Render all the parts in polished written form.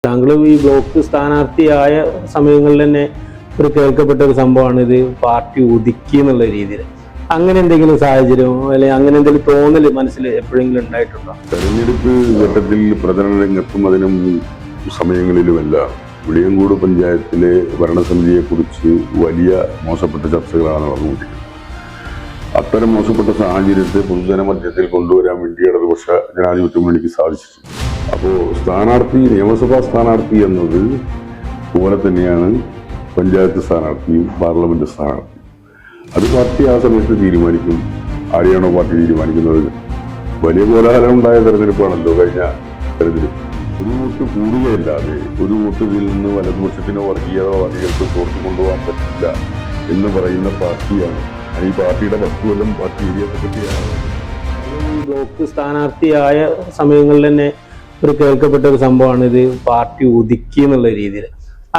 താങ്കൾ ഈ ബ്ലോക്ക് സ്ഥാനാർത്ഥിയായ സമയങ്ങളിൽ തന്നെ ഒരു കേൾക്കപ്പെട്ട ഒരു സംഭവമാണ് ഇത് പാർട്ടി ഒതുക്കി എന്നുള്ള രീതിയിൽ. അങ്ങനെ എന്തെങ്കിലും സാഹചര്യം അല്ലെങ്കിൽ അങ്ങനെ എന്തെങ്കിലും തോന്നല് മനസ്സിൽ എപ്പോഴെങ്കിലും ഉണ്ടായിട്ടുണ്ടോ? തെരഞ്ഞെടുപ്പ് ഘട്ടത്തിൽ പ്രചരണ രംഗത്തും അതിനും സമയങ്ങളിലുമെല്ലാം വിളിയങ്കോട് പഞ്ചായത്തിലെ ഭരണസമിതിയെക്കുറിച്ച് വലിയ മോശപ്പെട്ട ചർച്ചകളാണ് നടന്നുകൊണ്ടിരിക്കുന്നത്. അത്തരം മോശപ്പെട്ട സാഹചര്യത്തെ പൊതുജന മധ്യത്തിൽ കൊണ്ടുവരാൻ വേണ്ടി ഇടതുപക്ഷ ജനാധിപത്യ മുന്നണിക്ക് സാധിച്ചിട്ടുണ്ട്. അപ്പോൾ സ്ഥാനാർത്ഥി, നിയമസഭാ സ്ഥാനാർത്ഥി എന്നത് പോലെ തന്നെയാണ് പഞ്ചായത്ത് സ്ഥാനാർത്ഥിയും പാർലമെന്റ് സ്ഥാനാർത്ഥിയും. അത് പാർട്ടി ആ സമയത്ത് തീരുമാനിക്കും. ആരെയാണോ പാർട്ടി തീരുമാനിക്കുന്നത്. വലിയ കോലാഹലം ഉണ്ടായ തെരഞ്ഞെടുപ്പാണല്ലോ കഴിഞ്ഞ തെരഞ്ഞെടുപ്പ്. ഒരു വോട്ട് കൂടുകയല്ലാതെ ഒരു വോട്ട് ഇതിൽ നിന്ന് വലതുപക്ഷത്തിനോ വർഗീയതവാദികൾക്ക് ചോർത്തി കൊണ്ടുപോകാൻ പറ്റില്ല എന്ന് പറയുന്ന പാർട്ടിയാണ്. ഈ പാർട്ടിയുടെ 10 കൊല്ലം പാർട്ടി ഏരിയ സെക്രട്ടറിയാണ്. ബ്ലോക്ക് സ്ഥാനാർത്ഥിയായ സമയങ്ങളിൽ തന്നെ ഒരു കേൾക്കപ്പെട്ട ഒരു സംഭവമാണ് ഇത് പാർട്ടി ഒതുക്കി എന്നുള്ള രീതിയിൽ.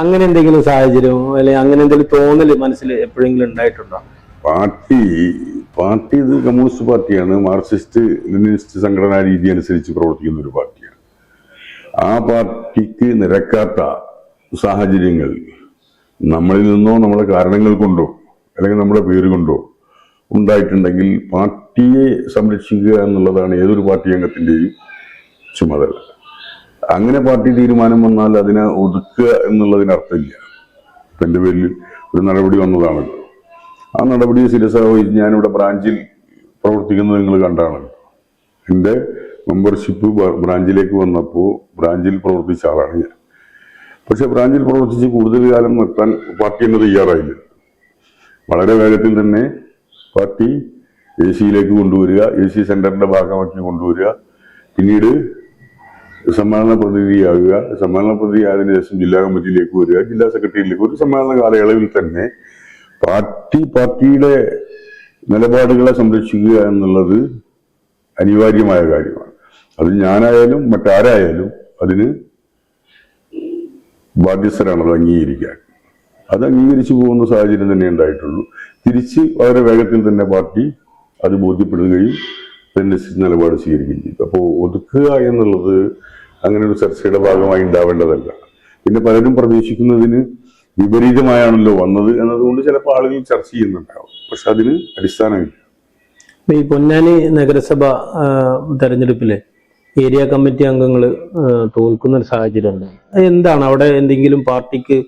അങ്ങനെ എന്തെങ്കിലും സാഹചര്യം അല്ലെങ്കിൽ അങ്ങനെ എന്തെങ്കിലും തോന്നല് മനസ്സിൽ എപ്പോഴെങ്കിലും ഉണ്ടായിട്ടുണ്ടോ? പാർട്ടി ഇത് കമ്മ്യൂണിസ്റ്റ് പാർട്ടിയാണ്. മാർക്സിസ്റ്റ് ലെനിനിസ്റ്റ് സംഘടനാ രീതി അനുസരിച്ച് പ്രവർത്തിക്കുന്ന ഒരു പാർട്ടിയാണ്. ആ പാർട്ടിക്ക് നിരക്കാത്ത സാഹചര്യങ്ങൾ നമ്മളിൽ നിന്നോ നമ്മുടെ കാരണങ്ങൾ കൊണ്ടോ അല്ലെങ്കിൽ നമ്മുടെ പേര് കൊണ്ടോ ഉണ്ടായിട്ടുണ്ടെങ്കിൽ പാർട്ടിയെ സംരക്ഷിക്കുക എന്നുള്ളതാണ് ഏതൊരു പാർട്ടി അംഗത്തിന്റെയും ചുമതല. അങ്ങനെ പാർട്ടി തീരുമാനം വന്നാൽ അതിനെ ഒതുക്കുക എന്നുള്ളതിനർത്ഥമില്ല. എൻ്റെ പേരിൽ ഒരു നടപടി വന്നതാണല്ലോ. ആ നടപടിയെ സീരിയസ് വഹിച്ച് ഞാനിവിടെ ബ്രാഞ്ചിൽ പ്രവർത്തിക്കുന്നത് നിങ്ങൾ കണ്ടാണ്. എൻ്റെ മെമ്പർഷിപ്പ് ബ്രാഞ്ചിലേക്ക് വന്നപ്പോൾ ബ്രാഞ്ചിൽ പ്രവർത്തിച്ച ആളാണ് ഞാൻ. പക്ഷെ ബ്രാഞ്ചിൽ പ്രവർത്തിച്ച് കൂടുതൽ കാലം നിർത്താൻ പാർട്ടി എന്നെ തയ്യാറായില്ല. വളരെ വേഗത്തിൽ തന്നെ പാർട്ടി AC-യിലേക്ക് കൊണ്ടുവരിക, AC സെന്ററിന്റെ ഭാഗമാക്കി കൊണ്ടുവരിക, പിന്നീട് സമ്മേളന പ്രതിനിധിയാകുക, സമ്മേളന പ്രതിനിധി ആയതിനു ശേഷം ജില്ലാ കമ്മിറ്റിയിലേക്ക് വരിക, ജില്ലാ സെക്രട്ടറിയിലേക്ക്. ഒരു സമ്മേളന കാലയളവിൽ തന്നെ പാർട്ടിയുടെ നിലപാടുകളെ സംരക്ഷിക്കുക എന്നുള്ളത് അനിവാര്യമായ കാര്യമാണ്. അത് ഞാനായാലും മറ്റാരായാലും അതിന് ബാധ്യസ്ഥരാണ് അത് അംഗീകരിക്കാൻ. അത് അംഗീകരിച്ചു പോകുന്ന സാഹചര്യം തന്നെ ഉണ്ടായിട്ടുള്ളൂ. തിരിച്ച് വളരെ വേഗത്തിൽ തന്നെ പാർട്ടി അത് ബോധ്യപ്പെടുകയും അതിനനുസരിച്ച് നിലപാട് സ്വീകരിക്കുകയും ചെയ്തു. അപ്പോൾ ഒതുക്കുക എന്നുള്ളത് അങ്ങനെ ഒരു ചർച്ചയുടെ ഭാഗമായി ഉണ്ടാവേണ്ടതല്ല. പിന്നെ പലരും പ്രതീക്ഷിക്കുന്നതിന് വിപരീതമായാണല്ലോ വന്നത് എന്നതുകൊണ്ട് ചിലപ്പോൾ ആളുകൾ ചർച്ച ചെയ്യുന്നുണ്ടാവും. പക്ഷെ അതിന് അടിസ്ഥാനമില്ല. ഈ പൊന്നാനി നഗരസഭ തെരഞ്ഞെടുപ്പിലെ ഏരിയ കമ്മിറ്റി അംഗങ്ങൾ തോൽക്കുന്ന ഒരു സാഹചര്യം ഉണ്ട്. എന്താണ് അവിടെ എന്തെങ്കിലും പാർട്ടിക്ക്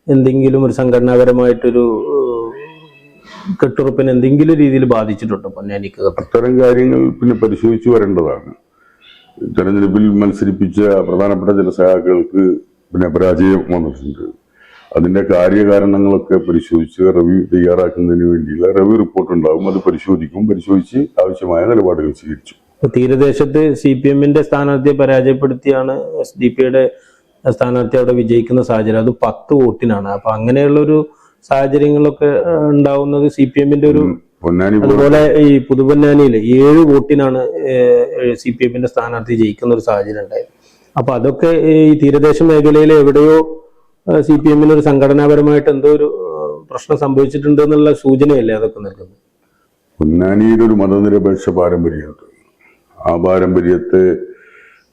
എന്തെങ്കിലും ഒരു സംഘടനാപരമായിട്ടൊരു കെട്ടുറപ്പിന് എന്തെങ്കിലും രീതിയിൽ ബാധിച്ചിട്ടുണ്ടോ പൊന്നാനിക്ക്? അത്തരം കാര്യങ്ങൾ പിന്നെ പരിശോധിച്ചു വരേണ്ടതാണ്. തെരഞ്ഞെടുപ്പിൽ മത്സരിപ്പിച്ച പ്രധാനപ്പെട്ട ചില സഹാക്കൾക്ക് പിന്നെ പരാജയം വന്നിട്ടുണ്ട്. അതിന്റെ കാര്യകാരണങ്ങളൊഒക്കെ പരിശോധിച്ച് റിവ്യൂ തയ്യാറാക്കുന്നതിന് വേണ്ടിയുള്ള റിവ്യൂ റിപ്പോർട്ട് ഉണ്ടാകും. അത് പരിശോധിച്ച് ആവശ്യമായ നിലപാടുകൾ സ്വീകരിച്ചു. തീരദേശത്ത് CPM-ന്റെ സ്ഥാനാർത്ഥിയെ പരാജയപ്പെടുത്തിയാണ് SDP-യുടെ സ്ഥാനാർത്ഥി അവിടെ വിജയിക്കുന്ന സാഹചര്യം. അത് 10 വോട്ടിനാണ്. അപ്പൊ അങ്ങനെയുള്ള ഒരു സാഹചര്യങ്ങളൊക്കെ ഉണ്ടാവുന്നത് CPM-ന്റെ ഒരു. അതുപോലെ ഈ പുതുപൊന്നാനിയില് 7 വോട്ടിനാണ് CPM-ന്റെ സ്ഥാനാർത്ഥി ജയിക്കുന്ന ഒരു സാഹചര്യം ഉണ്ടായത്. അപ്പൊ അതൊക്കെ ഈ തീരദേശ മേഖലയിൽ എവിടെയോ CPM-ന് ഒരു സംഘടനാപരമായിട്ട് എന്തോ ഒരു പ്രശ്നം സംഭവിച്ചിട്ടുണ്ട് എന്നുള്ള സൂചനയല്ലേ അതൊക്കെ നൽകുന്നത്? പൊന്നാനിയിൽ ഒരു മതനിരപേക്ഷ പാരമ്പര്യമുണ്ട്. ആ പാരമ്പര്യത്തെ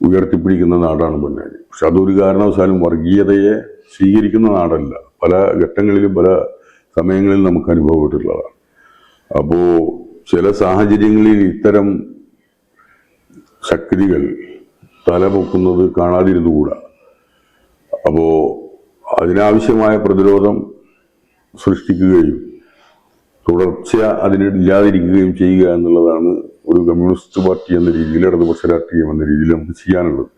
ഉയർത്തിപ്പിടിക്കുന്ന നാടാണ് പൊന്നാനി. പക്ഷെ അതൊരു കാരണവശാലും വർഗീയതയെ സ്വീകരിക്കുന്ന നാടല്ല. പല ഘട്ടങ്ങളിലും പല സമയങ്ങളിലും നമുക്ക് അനുഭവപ്പെട്ടിട്ടുള്ളതാണ്. അപ്പോ ചില സാഹചര്യങ്ങളിൽ ഇത്തരം ശക്തികൾ തലപൊക്കുന്നത് കാണാതിരുന്നുകൂടാ. അപ്പോ അതിനാവശ്യമായ പ്രതിരോധം സൃഷ്ടിക്കുകയും തുടർച്ച അതിനില്ലാതിരിക്കുകയും ചെയ്യുക എന്നുള്ളതാണ് ഒരു കമ്മ്യൂണിസ്റ്റ് പാർട്ടി എന്ന രീതിയിൽ, ഇടതുപക്ഷ രാഷ്ട്രീയം എന്ന രീതിയിൽ നമുക്ക് ചെയ്യാനുള്ളത്.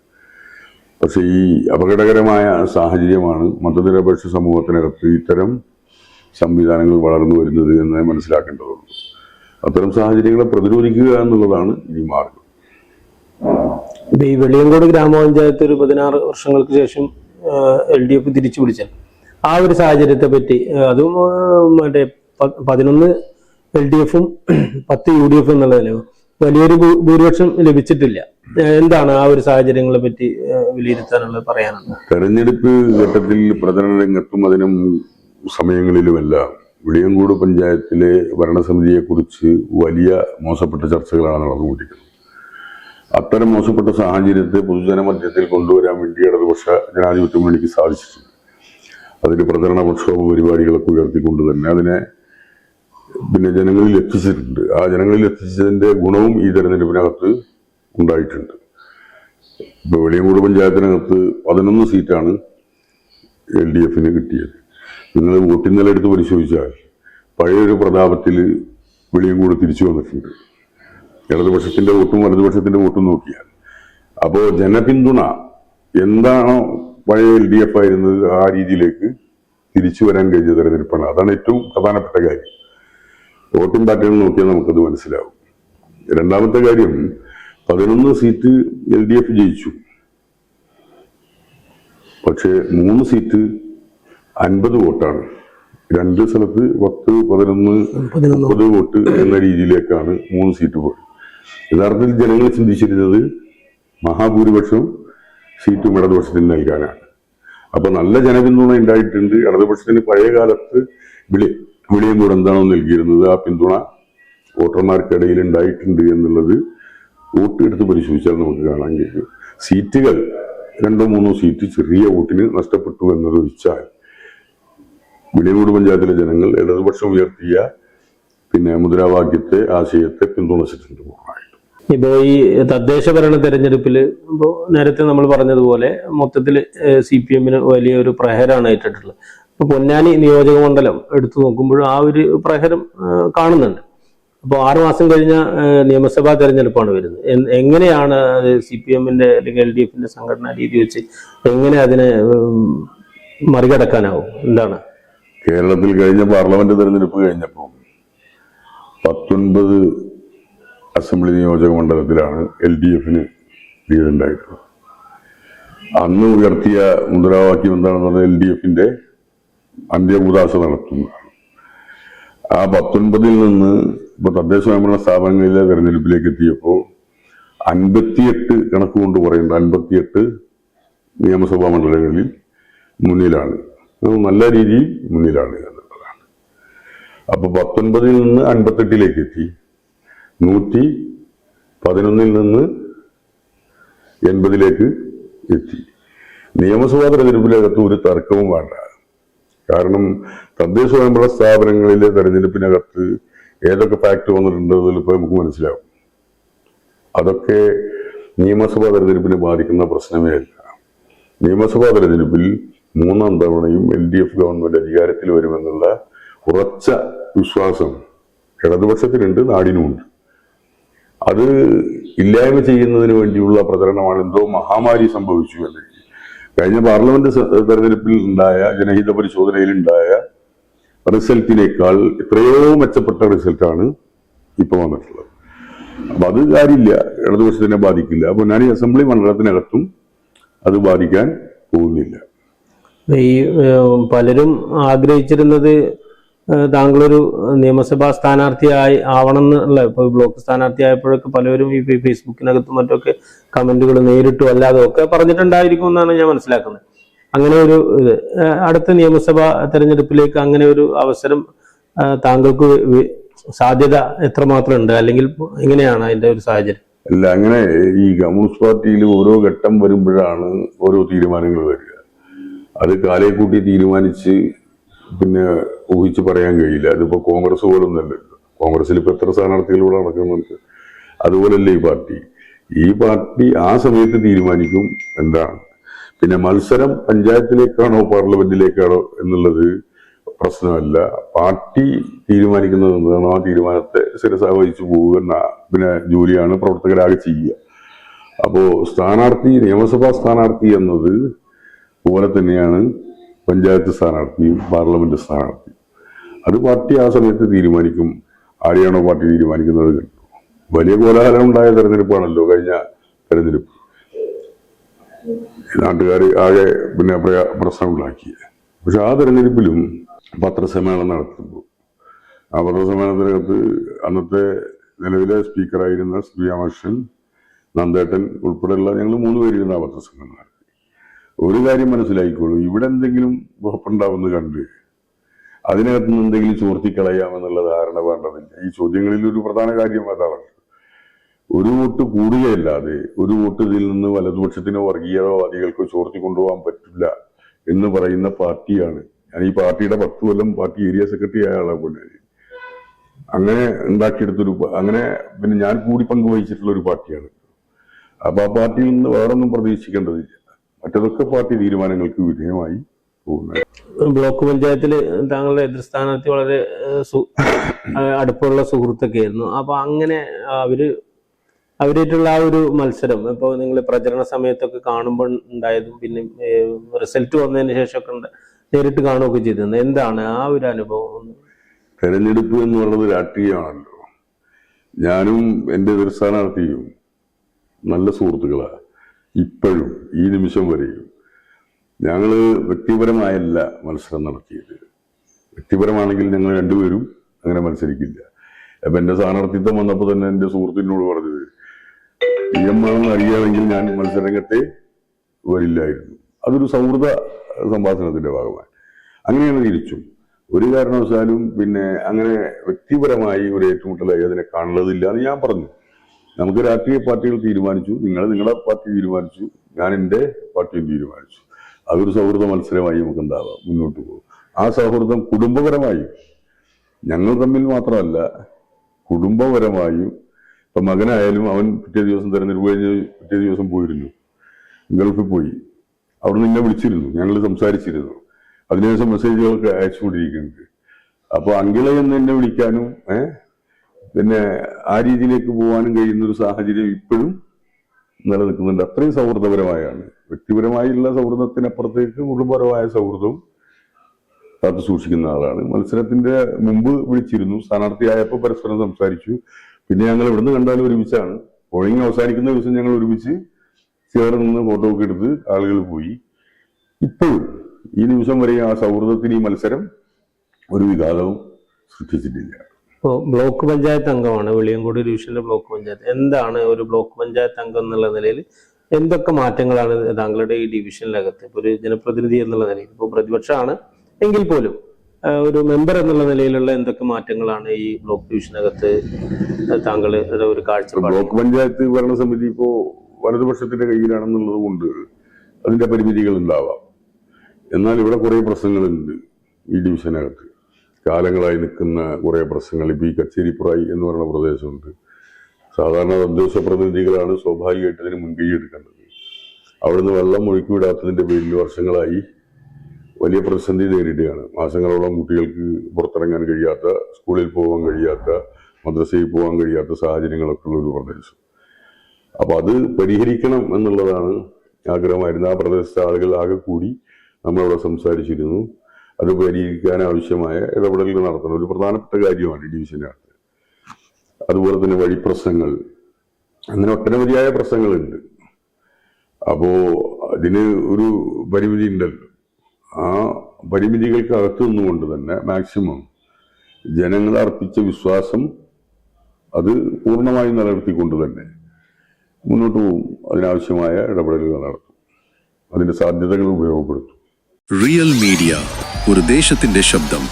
പക്ഷെ ഈ അപകടകരമായ സാഹചര്യമാണ് മതനിരപേക്ഷ സമൂഹത്തിനകത്ത് ഇത്തരം സംവിധാനങ്ങൾ വളർന്നു വരുന്നത് എന്ന് മനസ്സിലാക്കേണ്ടതുള്ളൂ. അത്തരം സാഹചര്യങ്ങളെ പ്രതിരോധിക്കുക എന്നുള്ളതാണ് ഈ മാർഗം. ഈ വെളിയങ്കോട് ഗ്രാമപഞ്ചായത്ത് ഒരു 16 വർഷങ്ങൾക്ക് ശേഷം LDF തിരിച്ചു പിടിച്ചാൽ ആ ഒരു സാഹചര്യത്തെ പറ്റി, അതും മറ്റേ 11 LDF-ഉം 10 UDF എന്നുള്ളതിലോ വലിയൊരു ഭൂരിപക്ഷം ലഭിച്ചിട്ടില്ല. എന്താണ് ആ ഒരു സാഹചര്യങ്ങളെ പറ്റി വിലയിരുത്താനുള്ളത്, പറയാനുള്ളത്? തെരഞ്ഞെടുപ്പ് ഘട്ടത്തിൽ പ്രചരണ രംഗത്തും അതിനും സമയങ്ങളിലുമെല്ലാം വിളിയങ്കോട് പഞ്ചായത്തിലെ ഭരണസമിതിയെക്കുറിച്ച് വലിയ മോശപ്പെട്ട ചർച്ചകളാണ് നടന്നുകൊണ്ടിരിക്കുന്നത്. അത്തരം മോശപ്പെട്ട സാഹചര്യത്തെ പൊതുജന മധ്യത്തിൽ കൊണ്ടുവരാൻ വേണ്ടി ഇടതുപക്ഷ ജനാധിപത്യ മുന്നണിക്ക് സാധിച്ചിട്ടുണ്ട്. അതിന് പ്രചരണ പ്രക്ഷോഭ പരിപാടികളൊക്കെ ഉയർത്തിക്കൊണ്ട് തന്നെ അതിനെ പിന്നെ ജനങ്ങളിൽ എത്തിച്ചിട്ടുണ്ട്. ആ ജനങ്ങളിൽ എത്തിച്ചതിന്റെ ഗുണവും ഈ തെരഞ്ഞെടുപ്പിനകത്ത് ഉണ്ടായിട്ടുണ്ട്. ഇപ്പൊ വെളിയങ്കോട് പഞ്ചായത്തിനകത്ത് 11 സീറ്റാണ് LDFന് കിട്ടിയത്. നിങ്ങൾ വോട്ടിംഗ് നില എടുത്ത് പരിശോധിച്ചാൽ പഴയൊരു പ്രതാപത്തിൽ വെളിയങ്കോട് തിരിച്ചു വന്നിട്ടുണ്ട്. ഇടതുപക്ഷത്തിന്റെ വോട്ടും വലതുപക്ഷത്തിന്റെ വോട്ടും നോക്കിയാൽ അപ്പോൾ ജനപിന്തുണ എന്താണോ പഴയ LDF ആയിരുന്നത് ആ രീതിയിലേക്ക് തിരിച്ചു വരാൻ കഴിഞ്ഞ തെരഞ്ഞെടുപ്പാണ്. അതാണ് ഏറ്റവും പ്രധാനപ്പെട്ട കാര്യം. വോട്ടിംഗ് പാറ്റേൺ നോക്കിയാൽ നമുക്കത് മനസ്സിലാവും. രണ്ടാമത്തെ കാര്യം, 11 സീറ്റ് LDF ജയിച്ചു. പക്ഷേ 3 സീറ്റ് 50 വോട്ടാണ്. 2 സ്ഥലത്ത് 10, 11, 30 വോട്ട് എന്ന രീതിയിലേക്കാണ് 3 സീറ്റ് പോയത്. യഥാർത്ഥത്തിൽ ജനങ്ങൾ ചിന്തിച്ചിരുന്നത് മഹാഭൂരിപക്ഷം സീറ്റും ഇടതുപക്ഷത്തിന് നൽകാനാണ്. അപ്പൊ നല്ല ജനപിന്തുണ ഉണ്ടായിട്ടുണ്ട്. ഇടതുപക്ഷത്തിന് പഴയ കാലത്ത് വെളിയങ്കോട് എന്താണോ നൽകിയിരുന്നത് ആ പിന്തുണ വോട്ടർമാർക്കിടയിൽ ഉണ്ടായിട്ടുണ്ട് എന്നുള്ളത് വോട്ട് എടുത്ത് പരിശോധിച്ചാൽ നമുക്ക് കാണാൻ കഴിയും. സീറ്റുകൾ 2-3 സീറ്റ് ചെറിയ വോട്ടിന് നഷ്ടപ്പെട്ടു എന്നതൊഴിച്ചാൽ വെളിയങ്കോട് പഞ്ചായത്തിലെ ജനങ്ങൾ ഇടതുപക്ഷം ഉയർത്തിയ പിന്നെ മുദ്രാവാക്യത്തെ, ആശയത്തെ പിന്തുണച്ചിട്ടുണ്ട് പൂർണ്ണമായിട്ടും. ഇപ്പോ ഈ തദ്ദേശ ഭരണ തെരഞ്ഞെടുപ്പിൽ ഇപ്പോൾ നേരത്തെ നമ്മൾ പറഞ്ഞതുപോലെ മൊത്തത്തിൽ CPMന് വലിയൊരു പ്രഹരമാണ് ഏറ്റിട്ടുള്ളത്. ഇപ്പൊ പൊന്നാനി നിയോജക മണ്ഡലം എടുത്തു നോക്കുമ്പോഴും ആ ഒരു പ്രഹരം കാണുന്നുണ്ട്. അപ്പോൾ 6 മാസം കഴിഞ്ഞ നിയമസഭാ തെരഞ്ഞെടുപ്പാണ് വരുന്നത്. എങ്ങനെയാണ് CPMന്റെ അല്ലെങ്കിൽ LDFന്റെ സംഘടനാ രീതി വെച്ച് എങ്ങനെ അതിനെ മറികടക്കാനാവും? എന്താണ് കേരളത്തിൽ കഴിഞ്ഞ പാർലമെന്റ് തെരഞ്ഞെടുപ്പ് കഴിഞ്ഞപ്പോൾ 19 അസംബ്ലി നിയോജക മണ്ഡലത്തിലാണ് LDFന് ലീഡ് ഉണ്ടായിട്ടുള്ളത്. അന്ന് ഉയർത്തിയ മുദ്രാവാക്യം എന്താണെന്ന് പറഞ്ഞാൽ LDFന്റെ അന്ത്യകൂദാശ നടത്തുന്നതാണ്. ആ 19 നിന്ന് ഇപ്പൊ തദ്ദേശ സ്വയംഭരണ സ്ഥാപനങ്ങളിലെ തെരഞ്ഞെടുപ്പിലേക്ക് എത്തിയപ്പോൾ 58 കണക്ക് കൊണ്ട് പറയുന്നത് 58 നിയമസഭാ മണ്ഡലങ്ങളിൽ മുന്നിലാണ്. നല്ല രീതിയിൽ മുന്നിലാണ് എന്നുള്ളതാണ്. അപ്പൊ 19 നിന്ന് 58 എത്തി. 111 നിന്ന് 80 എത്തി. നിയമസഭാ തെരഞ്ഞെടുപ്പിനകത്ത് ഒരു തർക്കവും വേണ്ട. കാരണം തദ്ദേശ സ്വയംഭരണ സ്ഥാപനങ്ങളിലെ തെരഞ്ഞെടുപ്പിനകത്ത് ഏതൊക്കെ ഫാക്ടർ വന്നിട്ടുണ്ടെന്നതിൽ ഇപ്പോൾ നമുക്ക് മനസ്സിലാവും. അതൊക്കെ നിയമസഭാ തെരഞ്ഞെടുപ്പിനെ ബാധിക്കുന്ന പ്രശ്നമേ അല്ല. നിയമസഭാ തെരഞ്ഞെടുപ്പിൽ 3ാം തവണയും LDF ഗവൺമെന്റ് അധികാരത്തിൽ വരുമെന്നുള്ള ഉറച്ച വിശ്വാസം ഇടതുപക്ഷത്തിനുണ്ട്, നാടിനുമുണ്ട്. അത് ഇല്ലായ്മ ചെയ്യുന്നതിന് വേണ്ടിയുള്ള പ്രചരണമാണ്. എന്തോ മഹാമാരി സംഭവിച്ചു എന്ന്. കഴിഞ്ഞ പാർലമെന്റ് തെരഞ്ഞെടുപ്പിൽ ഉണ്ടായ ജനഹിത പരിശോധനയിൽ ഉണ്ടായ റിസൾട്ടിനേക്കാൾ എത്രയോ മെച്ചപ്പെട്ട റിസൾട്ടാണ് ഇപ്പൊ വന്നിട്ടുള്ളത്. അപ്പൊ അത് കാര്യമില്ല, ഇടതുപക്ഷത്തിനെ ബാധിക്കില്ല. പൊന്നാനി അസംബ്ലി മണ്ഡലത്തിനകത്തും അത് ബാധിക്കാൻ പോകുന്നില്ല. ഈ പലരും ആഗ്രഹിച്ചിരുന്നത് താങ്കളൊരു നിയമസഭാ സ്ഥാനാർത്ഥിയായി ആവണം എന്നുള്ള, ഇപ്പൊ ബ്ലോക്ക് സ്ഥാനാർത്ഥി ആയപ്പോഴൊക്കെ പലരും ഈ ഫേസ്ബുക്കിനകത്തും മറ്റൊക്കെ കമന്റുകൾ നേരിട്ടും അല്ലാതെ ഒക്കെ പറഞ്ഞിട്ടുണ്ടായിരിക്കും എന്നാണ് ഞാൻ മനസ്സിലാക്കുന്നത്. അങ്ങനെ ഒരു അടുത്ത നിയമസഭാ തെരഞ്ഞെടുപ്പിലേക്ക് അങ്ങനെ ഒരു അവസരം താങ്കൾക്ക് സാധ്യത എത്രമാത്രം ഉണ്ട്, അല്ലെങ്കിൽ എങ്ങനെയാണ് അതിന്റെ ഒരു സാഹചര്യം? അല്ല, അങ്ങനെ ഈ കമ്മ്യൂണിസ്റ്റ് പാർട്ടിയിൽ ഓരോ ഘട്ടം വരുമ്പോഴാണ് ഓരോ തീരുമാനങ്ങൾ വരിക. അത് കാലയെ കൂട്ടി തീരുമാനിച്ച് പിന്നെ ഊഹിച്ച് പറയാൻ കഴിയില്ല. അതിപ്പോ കോൺഗ്രസ് പോലൊന്നല്ലല്ലോ. കോൺഗ്രസിൽ ഇപ്പൊ എത്ര സ്ഥാനാർത്ഥികളിലൂടെ നടക്കുന്നുണ്ട്. അതുപോലല്ലേ ഈ പാർട്ടി ആ സമയത്ത് തീരുമാനിക്കും എന്താണ്. പിന്നെ മത്സരം പഞ്ചായത്തിലേക്കാണോ പാർലമെന്റിലേക്കാണോ എന്നുള്ളത് പ്രശ്നമല്ല. പാർട്ടി തീരുമാനിക്കുന്നത് എന്താണോ ആ തീരുമാനത്തെ ശിരസാ വഹിച്ചു പോകുന്ന പിന്നെ ജോലിയാണ് പ്രവർത്തകരാകെ ചെയ്യുക. അപ്പോ സ്ഥാനാർത്ഥി, നിയമസഭാ സ്ഥാനാർത്ഥി എന്നത് പോലെ തന്നെയാണ് പഞ്ചായത്ത് സ്ഥാനാർത്ഥിയും പാർലമെന്റ് സ്ഥാനാർത്ഥിയും. അത് പാർട്ടി ആ സമയത്ത് തീരുമാനിക്കും. ആരെയാണോ പാർട്ടി തീരുമാനിക്കുന്നത്. വലിയ കോലാഹലം ഉണ്ടായ തെരഞ്ഞെടുപ്പാണല്ലോ കഴിഞ്ഞ തെരഞ്ഞെടുപ്പ്. നാട്ടുകാർ ആകെ പിന്നെ പ്രശ്നം ഉണ്ടാക്കിയത്. പക്ഷെ ആ തെരഞ്ഞെടുപ്പിലും പത്രസമ്മേളനം നടത്തുമ്പോൾ ആ പത്രസമ്മേളനത്തിനകത്ത് അന്നത്തെ നിലവിലെ സ്പീക്കറായിരുന്ന ശ്രീരാമകൃഷ്ണൻ, നന്ദേട്ടൻ ഉൾപ്പെടെയുള്ള ഞങ്ങൾ 3 പേരിരുന്ന ആ പത്രസമ്മേളനം നടത്തി. ഒരു കാര്യം മനസ്സിലായിക്കോളൂ, ഇവിടെ എന്തെങ്കിലും കുഴപ്പമുണ്ടാവുമെന്ന് കണ്ട് അതിനകത്ത് നിന്ന് എന്തെങ്കിലും ചോർത്തിക്കളയാമെന്നുള്ള ധാരണ വേണ്ടതില്ല. ഈ ചോദ്യങ്ങളിൽ ഒരു പ്രധാന കാര്യം അതാണ്. ഒരു വോട്ട് കൂടുകയല്ലാതെ ഒരു വോട്ട് ഇതിൽ നിന്ന് വലതുപക്ഷത്തിനോ വർഗീയവാദികൾക്കോ ചോർത്തി കൊണ്ടുപോകാൻ പറ്റില്ല എന്ന് പറയുന്ന പാർട്ടിയാണ്. ഞാൻ ഈ പാർട്ടിയുടെ 10 കൊല്ലം പാർട്ടി ഏരിയ സെക്രട്ടറി ആയ ആളെ പോലെ അങ്ങനെ ഉണ്ടാക്കിയെടുത്തൊരു, അങ്ങനെ പിന്നെ ഞാൻ കൂടി പങ്കുവഹിച്ചിട്ടുള്ള ഒരു പാർട്ടിയാണ്. അപ്പൊ ആ പാർട്ടിയിൽ നിന്ന് വേറൊന്നും പ്രതീക്ഷിക്കേണ്ടതില്ല. മറ്റതൊക്കെ പാർട്ടി തീരുമാനങ്ങൾക്ക് വിധേയമായി പോകുന്നത്. ബ്ലോക്ക് പഞ്ചായത്തില് താങ്കളുടെ എതിർ സ്ഥാനാർത്ഥി വളരെ അടുപ്പമുള്ള സുഹൃത്തൊക്കെ ആയിരുന്നു. അപ്പൊ അങ്ങനെ അവരായിട്ടുള്ള ആ ഒരു മത്സരം ഇപ്പോൾ നിങ്ങൾ പ്രചരണ സമയത്തൊക്കെ കാണുമ്പോൾ ഉണ്ടായതും പിന്നെ റിസൾട്ട് വന്നതിന് ശേഷമൊക്കെ നേരിട്ട് കാണുകയൊക്കെ ചെയ്തിരുന്നത്, എന്താണ് ആ ഒരു അനുഭവം? തെരഞ്ഞെടുപ്പ് എന്ന് പറയുന്നത് രാഷ്ട്രീയമാണല്ലോ. ഞാനും എൻ്റെ എതിർ സ്ഥാനാർത്ഥിയും നല്ല സുഹൃത്തുക്കളാണ് ഇപ്പോഴും, ഈ നിമിഷം വരെയും. ഞങ്ങള് വ്യക്തിപരമായല്ല മത്സരം നടത്തിയത്. വ്യക്തിപരമാണെങ്കിൽ ഞങ്ങൾ രണ്ടുപേരും അങ്ങനെ മത്സരിക്കില്ല. അപ്പൊ എന്റെ സ്ഥാനാർത്ഥിത്വം വന്നപ്പോൾ തന്നെ എന്റെ സുഹൃത്തിനോട് പറഞ്ഞത്, EM അറിയാമെങ്കിൽ ഞാൻ മത്സരരംഗത്തെ വരില്ലായിരുന്നു. അതൊരു സൗഹൃദ സംഭാഷണത്തിന്റെ ഭാഗമായി അങ്ങനെയാണ് തിരിച്ചും. ഒരു കാരണവശാലും പിന്നെ അങ്ങനെ വ്യക്തിപരമായി ഒരു ഏറ്റുമുട്ടലായി അതിനെ കാണുന്നതില്ല എന്ന് ഞാൻ പറഞ്ഞു. നമുക്ക് രാഷ്ട്രീയ പാർട്ടികൾ തീരുമാനിച്ചു, നിങ്ങൾ നിങ്ങളുടെ പാർട്ടി തീരുമാനിച്ചു, ഞാൻ എൻ്റെ പാർട്ടിയും തീരുമാനിച്ചു. അതൊരു സൗഹൃദ മത്സരമായി നമുക്ക് എന്താവാം, മുന്നോട്ട് പോകും. ആ സൗഹൃദം കുടുംബപരമായും, ഞങ്ങൾ തമ്മിൽ മാത്രമല്ല കുടുംബപരമായും. ഇപ്പൊ മകനായാലും അവൻ പിറ്റേ ദിവസം തെരഞ്ഞെടുപ്പ് കഴിഞ്ഞ് പിറ്റേ ദിവസം പോയിരുന്നു, ഗൾഫിൽ പോയി. അവിടെ നിന്നെ വിളിച്ചിരുന്നു, ഞങ്ങൾ സംസാരിച്ചിരുന്നു. അതിനുശേഷം മെസ്സേജുകളൊക്കെ അയച്ചുകൊണ്ടിരിക്കുന്നുണ്ട്. അപ്പൊ അങ്കിളെ എന്ന് എന്നെ വിളിക്കാനും പിന്നെ ആ രീതിയിലേക്ക് പോകാനും കഴിയുന്ന ഒരു സാഹചര്യം ഇപ്പോഴും നിലനിൽക്കുന്നുണ്ട്. അത്രയും സൗഹൃദപരമായാണ്. വ്യക്തിപരമായുള്ള സൗഹൃദത്തിനപ്പുറത്തേക്ക് കുടുംബപരമായ സൗഹൃദവും കാത്തു സൂക്ഷിക്കുന്ന ആളാണ്. മത്സരത്തിന്റെ മുമ്പ് വിളിച്ചിരുന്നു, സ്ഥാനാർത്ഥിയായപ്പോൾ പരസ്പരം സംസാരിച്ചു. പിന്നെ ഞങ്ങൾ ഇവിടുന്ന് കണ്ടാലും ഒരുമിച്ചാണ്. പോളിംഗ് അവസാനിക്കുന്ന ദിവസം ഞങ്ങൾ ഒരുമിച്ച് ചേർന്ന് നിന്ന് ഫോട്ടോ ഒക്കെ എടുത്ത് ആളുകൾ പോയി. ഇപ്പോഴും ഈ നിമിഷം വരെ ആ സൗഹൃദത്തിന് ഈ മത്സരം ഒരു വിഘാതവും സൃഷ്ടിച്ചിട്ടില്ല. ഇപ്പോൾ ബ്ലോക്ക് പഞ്ചായത്ത് അംഗമാണ്, വെളിയങ്കോട് ഡിവിഷനിലെ ബ്ലോക്ക് പഞ്ചായത്ത്. എന്താണ് ഒരു ബ്ലോക്ക് പഞ്ചായത്ത് അംഗം എന്നുള്ള നിലയിൽ എന്തൊക്കെ മാറ്റങ്ങളാണ് താങ്കളുടെ ഈ ഡിവിഷനിലകത്ത് ഇപ്പോൾ ഒരു ജനപ്രതിനിധി എന്നുള്ള നിലയിൽ, ഇപ്പോൾ പ്രതിപക്ഷമാണ് എങ്കിൽ പോലും ഒരു മെമ്പർ എന്നുള്ള നിലയിലുള്ള എന്തൊക്കെ മാറ്റങ്ങളാണ് ഈ ബ്ലോക്ക് ഡിവിഷനകത്ത് താങ്കളുടെ ഒരു കാഴ്ചപ്പാട്? ബ്ലോക്ക് പഞ്ചായത്ത് ഭരണസമിതി ഇപ്പോ വലതുപക്ഷത്തിന്റെ കയ്യിലാണെന്നുള്ളത് കൊണ്ട് അതിന്റെ പരിമിതികൾ ഉണ്ടാവാം. എന്നാൽ ഇവിടെ കുറെ പ്രശ്നങ്ങളുണ്ട് ഈ ഡിവിഷനകത്ത്. കാലങ്ങളായി നിൽക്കുന്ന കുറെ പ്രശ്നങ്ങൾ. ഇപ്പൊ ഈ കച്ചേരിപ്പുറായി എന്ന് പറയുന്ന പ്രദേശമുണ്ട്. സാധാരണ തദ്ദേശ പ്രതിനിധികളാണ് സ്വാഭാവികമായിട്ട് ഇതിന് മുൻകൈ എടുക്കേണ്ടത്. അവിടുന്ന് വെള്ളം ഒഴുക്കിവിടാത്തതിന്റെ പേരിൽ വർഷങ്ങളായി വലിയ പ്രതിസന്ധി നേരിടുകയാണ്. മാസങ്ങളോളം കുട്ടികൾക്ക് പുറത്തിറങ്ങാൻ കഴിയാത്ത, സ്കൂളിൽ പോകാൻ കഴിയാത്ത, മദ്രസയിൽ പോകാൻ കഴിയാത്ത സാഹചര്യങ്ങളൊക്കെ ഉള്ള ഒരു പ്രദേശം. അപ്പൊ അത് പരിഹരിക്കണം എന്നുള്ളതാണ് ആഗ്രഹമായിരുന്നു. ആ പ്രദേശത്തെ ആളുകൾ ആകെ കൂടി നമ്മളവിടെ സംസാരിച്ചിരുന്നു. അത് പരിഹരിക്കാൻ ആവശ്യമായ ഇടപെടലുകൾ നടത്തണം. ഒരു പ്രധാനപ്പെട്ട കാര്യമാണ് ഡിവിഷനകത്ത്. അതുപോലെ തന്നെ വഴി പ്രശ്നങ്ങൾ, അങ്ങനെ ഒട്ടനവധിയായ പ്രശ്നങ്ങളുണ്ട്. അപ്പോ അതിന് ഒരു പരിമിതി ഉണ്ടല്ലോ. ആ പരിമിതികൾക്ക് അകത്തു നിന്നുകൊണ്ട് തന്നെ മാക്സിമം ജനങ്ങൾ അർപ്പിച്ച വിശ്വാസം അത് പൂർണ്ണമായി നിലനിർത്തിക്കൊണ്ട് തന്നെ മുന്നോട്ട് പോകും. അതിനാവശ്യമായ ഇടപെടലുകൾ നടത്തും, അതിന്റെ സാധ്യതകൾ ഉപയോഗപ്പെടുത്തും. റിയൽ മീഡിയ, ഒരു ദേശത്തിന്റെ ശബ്ദം.